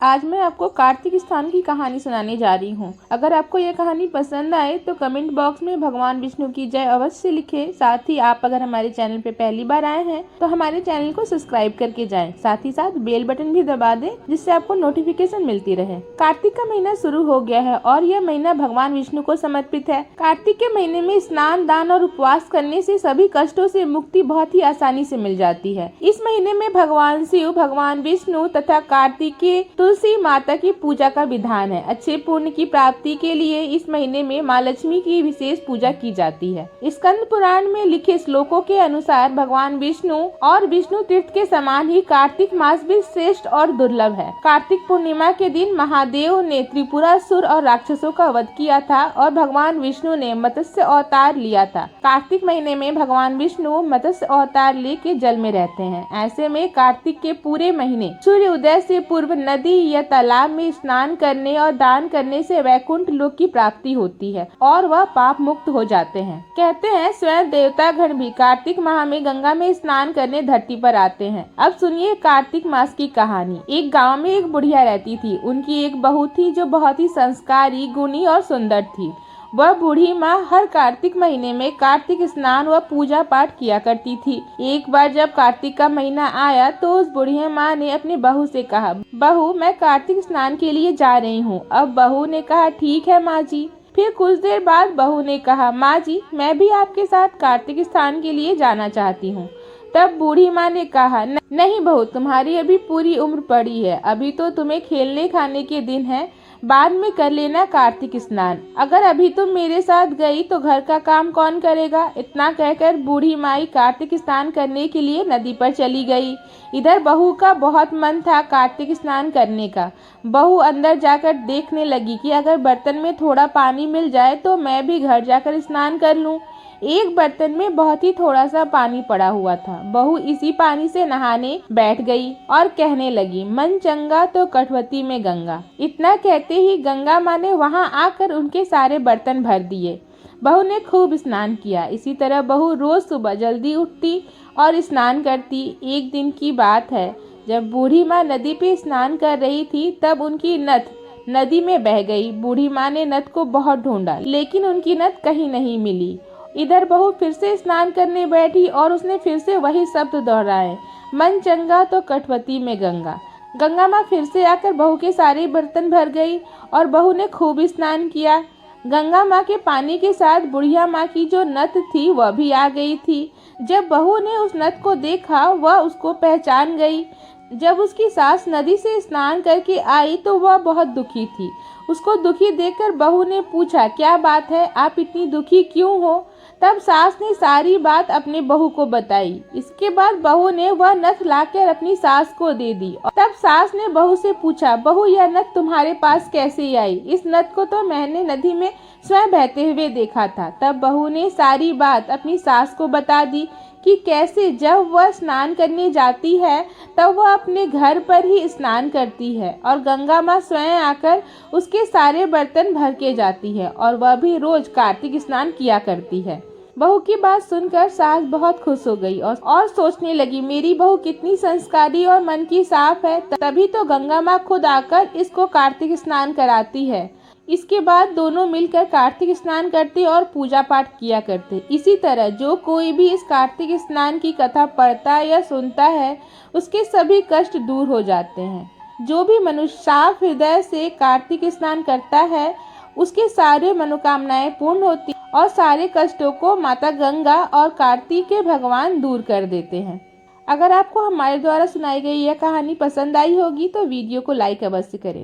आज मैं आपको कार्तिक स्थान की कहानी सुनाने जा रही हूँ। अगर आपको यह कहानी पसंद आए तो कमेंट बॉक्स में भगवान विष्णु की जय अवश्य लिखें। साथ ही आप अगर हमारे चैनल पे पहली बार आए हैं तो हमारे चैनल को सब्सक्राइब करके जाएं। साथ ही साथ बेल बटन भी दबा दें जिससे आपको नोटिफिकेशन मिलती रहे। कार्तिक का महीना शुरू हो गया है और यह महीना भगवान विष्णु को समर्पित है। कार्तिक के महीने में स्नान, दान और उपवास करने से सभी कष्टों से मुक्ति बहुत ही आसानी से मिल जाती है। इस महीने में भगवान शिव, भगवान विष्णु तथा कार्तिकेय तुलसी माता की पूजा का विधान है। अच्छे पुण्य की प्राप्ति के लिए इस महीने में माँ लक्ष्मी की विशेष पूजा की जाती है। स्कंद पुराण में लिखे श्लोकों के अनुसार भगवान विष्णु और विष्णु तीर्थ के समान ही कार्तिक मास भी श्रेष्ठ और दुर्लभ है। कार्तिक पूर्णिमा के दिन महादेव ने त्रिपुरासुर और राक्षसों का वध किया था और भगवान विष्णु ने मत्स्य अवतार लिया था। कार्तिक महीने में भगवान विष्णु मत्स्य अवतार लेके जल में रहते हैं। ऐसे में कार्तिक के पूरे महीने सूर्य उदय से पूर्व नदी या तालाब में स्नान करने और दान करने से वैकुंठ लोक की प्राप्ति होती है और वह पाप मुक्त हो जाते हैं। कहते हैं स्वयं देवतागण भी कार्तिक माह में गंगा में स्नान करने धरती पर आते हैं। अब सुनिए कार्तिक मास की कहानी। एक गांव में एक बुढ़िया रहती थी। उनकी एक बहू थी जो बहुत ही संस्कारी, गुणी और सुंदर थी। वह बूढ़ी माँ हर कार्तिक महीने में कार्तिक स्नान व पूजा पाठ किया करती थी। एक बार जब कार्तिक का महीना आया तो उस बूढ़ी माँ ने अपनी बहू से कहा, बहू मैं कार्तिक स्नान के लिए जा रही हूँ। अब बहू ने कहा ठीक है माँ जी। फिर कुछ देर बाद बहू ने कहा, माँ जी मैं भी आपके साथ कार्तिक स्नान के लिए जाना चाहती हूँ। तब बूढ़ी माँ ने कहा, नहीं बहू, तुम्हारी अभी पूरी उम्र पड़ी है, अभी तो तुम्हें खेलने खाने के दिन है, बाद में कर लेना कार्तिक स्नान। अगर अभी तुम मेरे साथ गई तो घर का काम कौन करेगा। इतना कहकर बूढ़ी माई कार्तिक स्नान करने के लिए नदी पर चली गई। इधर बहू का बहुत मन था कार्तिक स्नान करने का। बहू अंदर जाकर देखने लगी कि अगर बर्तन में थोड़ा पानी मिल जाए तो मैं भी घर जाकर स्नान कर लूं। एक बर्तन में बहुत ही थोड़ा सा पानी पड़ा हुआ था। बहू इसी पानी से नहाने बैठ गई और कहने लगी, मन चंगा तो कटवती में गंगा। इतना कहते ही गंगा माँ ने वहाँ आकर उनके सारे बर्तन भर दिए। बहू ने खूब स्नान किया। इसी तरह बहू रोज सुबह जल्दी उठती और स्नान करती। एक दिन की बात है, जब बूढ़ी माँ नदी पे स्नान कर रही थी तब उनकी नथ नदी में बह गई। बूढ़ी माँ ने नथ को बहुत ढूंढा लेकिन उनकी नथ कहीं नहीं मिली। इधर बहू फिर से स्नान करने बैठी और उसने फिर से वही शब्द दोहराए, मन चंगा तो कटवती में गंगा। गंगा माँ फिर से आकर बहू के सारे बर्तन भर गई और बहू ने खूब स्नान किया। गंगा माँ के पानी के साथ बुढ़िया माँ की जो नथ थी वह भी आ गई थी। जब बहू ने उस नथ को देखा वह उसको पहचान गई। जब उसकी सास नदी से स्नान करके आई तो वह बहुत दुखी थी। उसको दुखी देखकर बहू ने पूछा, क्या बात है, आप इतनी दुखी क्यों हो। तब सास ने सारी बात अपने बहू को बताई। इसके बाद बहू ने वह नथ लाकर अपनी सास को दे दी। तब सास ने बहू से पूछा, बहू यह नथ तुम्हारे पास कैसे आई। इस नथ को तो मैंने नदी में स्वयं बहते हुए देखा था। तब बहू ने सारी बात अपनी सास को बता दी कि कैसे जब वह स्नान करने जाती है तब वह अपने घर पर ही स्नान करती है और गंगा माँ स्वयं आकर उसके सारे बर्तन भर के जाती है और वह भी रोज कार्तिक स्नान किया करती है। बहू की बात सुनकर सास बहुत खुश हो गई और सोचने लगी, मेरी बहू कितनी संस्कारी और मन की साफ है, तभी तो गंगा माँ खुद आकर इसको कार्तिक स्नान कराती है। इसके बाद दोनों मिलकर कार्तिक स्नान करते और पूजा पाठ किया करते। इसी तरह जो कोई भी इस कार्तिक स्नान की कथा पढ़ता या सुनता है उसके सभी कष्ट दूर हो जाते हैं। जो भी मनुष्य साफ हृदय से कार्तिक स्नान करता है उसके सारे मनोकामनाएं पूर्ण होती और सारे कष्टों को माता गंगा और कार्तिकेय भगवान दूर कर देते हैं। अगर आपको हमारे द्वारा सुनाई गई यह कहानी पसंद आई होगी तो वीडियो को लाइक अवश्य करें।